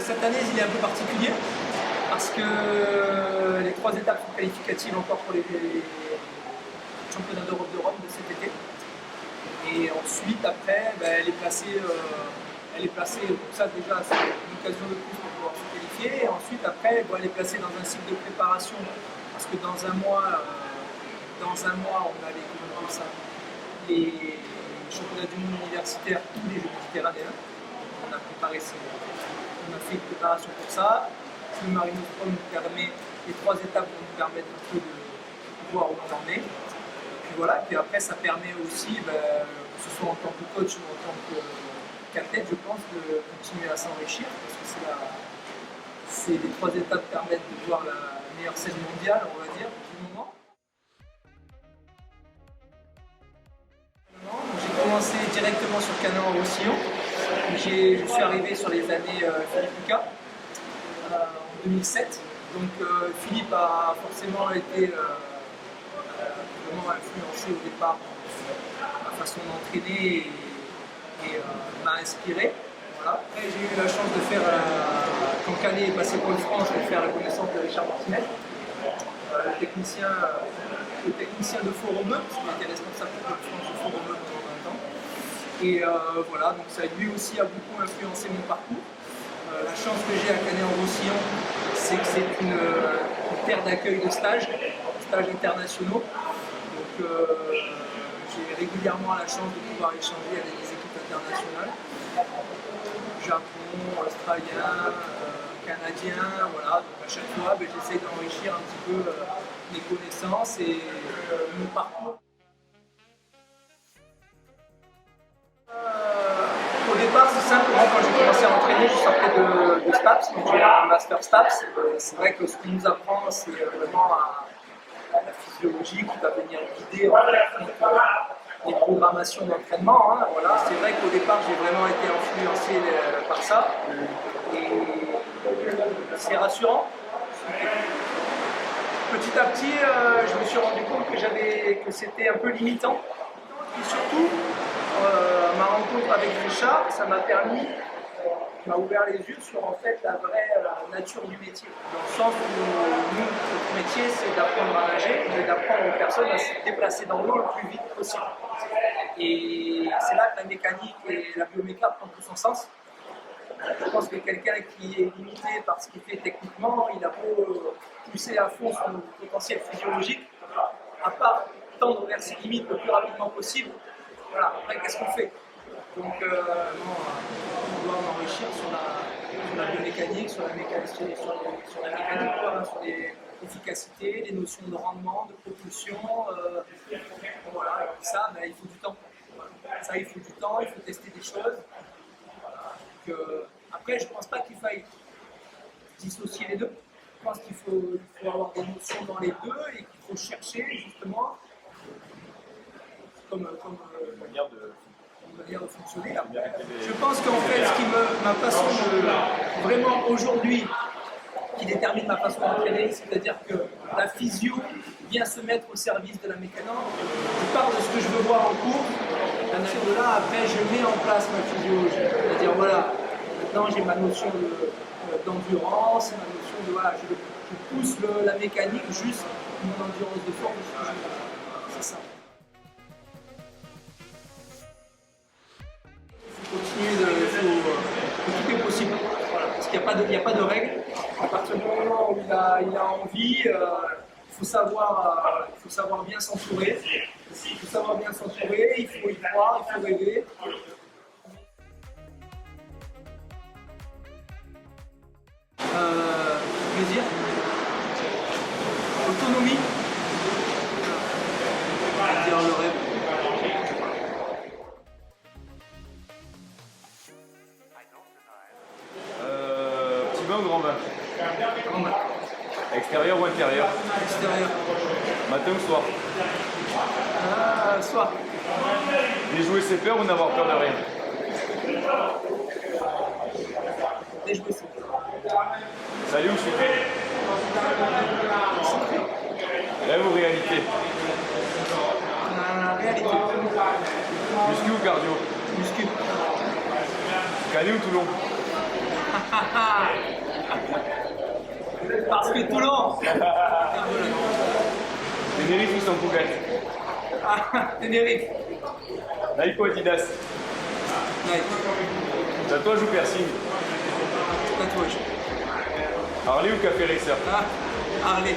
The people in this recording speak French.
cette année, il est un peu particulier parce que les 3 étapes sont qualificatives encore pour les championnats d'Europe de cet été. Et ensuite, après, elle est placée, donc ça déjà, c'est une occasion de plus pour pouvoir se qualifier. Et ensuite, après, elle est placée dans un cycle de préparation parce que dans un mois, on a les championnats du monde universitaire ou les Jeux méditerranéens. On a fait une préparation pour ça. Le Marinostrom nous permet, les 3 étapes vont nous permettre un peu de voir où on en est. Puis voilà, puis après ça permet aussi, que ce soit en tant que coach ou en tant qu'athlète, je pense, de continuer à s'enrichir parce que les 3 étapes permettent de voir la meilleure scène mondiale, on va dire, du moment. J'ai commencé directement sur Canet-en-Roussillon. Je suis arrivé sur les années Philippe Lucas en 2007. Donc Philippe a forcément été vraiment influencé au départ ma façon d'entraîner et m'a inspiré. Voilà. Après j'ai eu la chance de faire, quand Canet est passé pour le France, de faire la connaissance de Richard Martinez, le technicien de Fort-Romeu, parce qu'il était responsable de la France de Fort-Romeu pendant 20 ans. Et voilà, donc ça lui aussi a beaucoup influencé mon parcours. La chance que j'ai à Canet-en-Roussillon, c'est que c'est une terre d'accueil de stages internationaux. Donc j'ai régulièrement la chance de pouvoir échanger avec des équipes internationales. Japon, australien, canadien, voilà. Donc à chaque fois, j'essaie d'enrichir un petit peu mes connaissances et mon parcours. Au départ, c'est simple. Moi, quand j'ai commencé à entraîner, je sortais de STAPS, donc j'ai un master STAPS. C'est vrai que ce qu'on nous apprend, c'est vraiment la physiologie qui va venir guider les programmations d'entraînement. Hein, voilà. C'est vrai qu'au départ, j'ai vraiment été influencé par ça. Et c'est rassurant. Petit à petit, je me suis rendu compte que c'était un peu limitant. Et surtout, ma rencontre avec Richard, ça m'a ouvert les yeux sur en fait la vraie nature du métier. Dans le sens où nous, notre métier, c'est d'apprendre à nager et d'apprendre aux personnes à se déplacer dans l'eau le plus vite possible. Et c'est là que la mécanique et la bioméca prennent tout son sens. Je pense que quelqu'un qui est limité par ce qu'il fait techniquement, il a beau pousser à fond son potentiel physiologique, à part tendre vers ses limites le plus rapidement possible. Voilà, après qu'est-ce qu'on fait? Donc on doit m'enrichir sur la biomécanique, sur la mécanique, sur l'efficacité, les notions de rendement, de propulsion. Voilà, et ça, il faut du temps. Voilà. Ça, il faut du temps, il faut tester des choses. Donc, après, je ne pense pas qu'il faille dissocier les deux. Je pense qu'il faut avoir des notions dans les deux et qu'il faut chercher justement comme manière de fonctionner. Je pense qu'en fait, ma façon de vraiment aujourd'hui, qui détermine ma façon d'entraîner, c'est-à-dire que la physio vient se mettre au service de la mécanique. Je parle de ce que je veux voir en cours. À partir de là, après, je mets en place ma physio. C'est-à-dire, voilà, maintenant j'ai ma notion d'endurance, ma notion de, voilà, je pousse la mécanique juste mon endurance de forme. C'est ça. Tout est possible. Voilà, parce qu'il n'y a pas de règle. À partir du moment où il a envie, il faut savoir bien s'entourer. Il faut savoir bien s'entourer, il faut y croire, il faut rêver. Plaisir. Autonomie. Dire le rêve. Ou grand bain? Grand bain. Extérieur ou intérieur? Extérieur. Matin ou soir? Soir. Déjouer ses peurs ou n'avoir peur de rien? Déjouer ses peurs. Salé ou sucré? Rêve ou réalité? Réalité. Muscu ou cardio? Muscu. Canet ou Toulon? Parce que Toulon. Tenerife ou San Cugat? Tenerife. Nike ou Adidas? Nike. Tatouage ou piercing? Tatouage. Harley ou Café Racer? Harley.